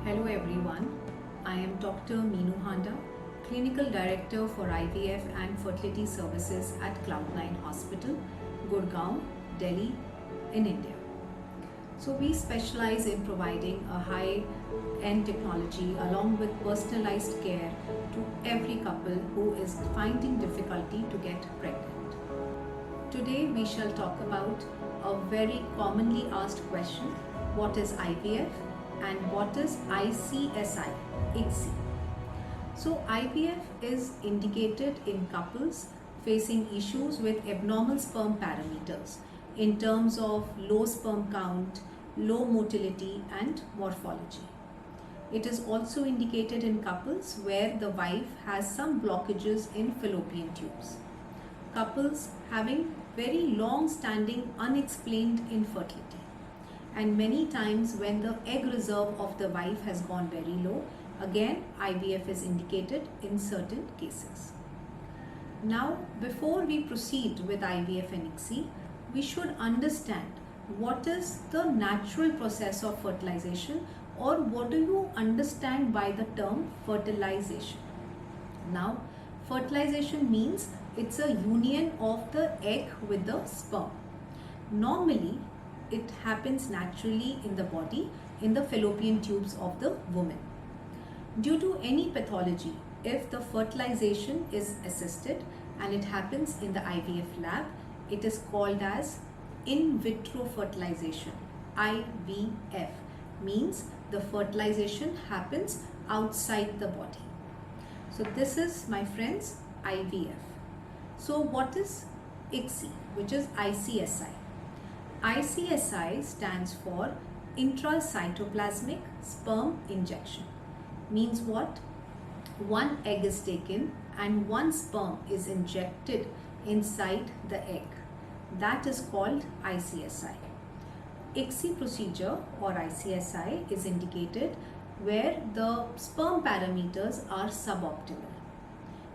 Hello everyone, I am Dr. Meenu Handa, Clinical Director for IVF and Fertility Services at 𝐍𝐞𝐰 Hospital, Gurgaon, Delhi in India. So we specialize in providing a high-end technology along with personalized care to every couple who is finding difficulty to get pregnant. Today we shall talk about a very commonly asked question: what is IVF and what is ICSI, 𝐶𝐞? So IVF is indicated in couples facing issues with abnormal sperm parameters in terms of low sperm count, low motility and morphology. It is also indicated in couples where the wife has some blockages in fallopian tubes. Couples having very long-standing unexplained infertility. And many times when the egg reserve of the wife has gone very low, again IVF is indicated in certain cases. Now, before we proceed with IVF and 𝐶𝐞, we should understand what is the natural process of fertilization, or what do you understand by the term fertilization. Now, fertilization means it's a union of the egg with the sperm. Normally, it happens naturally in the body, in the fallopian tubes of the woman. Due to any pathology, if the fertilization is assisted and it happens in the IVF lab, it is called as in vitro fertilization. IVF means the fertilization happens outside the body. So this is, my friends, IVF. So what is 𝐶𝐞, which is ICSI? ICSI stands for intracytoplasmic sperm injection. Means what? One egg is taken and one sperm is injected inside the egg. That is called ICSI. 𝐶𝐞 procedure or ICSI is indicated where the sperm parameters are suboptimal.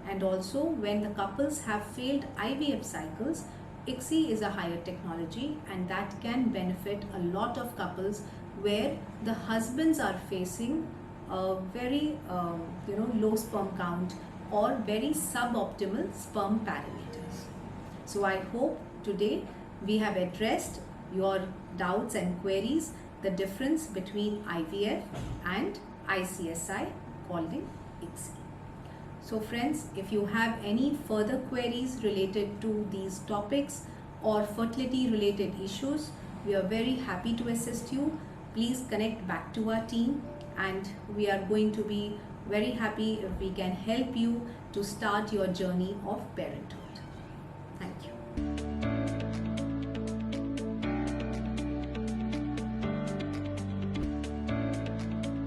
And also when the couples have failed IVF cycles, 𝐶𝐞 is a higher technology, and that can benefit a lot of couples where the husbands are facing a very low sperm count or very suboptimal sperm parameters. So I hope today we have addressed your doubts and queries, the difference between IVF and ICSI called in 𝐶𝐞. So friends, if you have any further queries related to these topics or fertility related issues, we are very happy to assist you. Please connect back to our team, and we are going to be very happy if we can help you to start your journey of parenthood.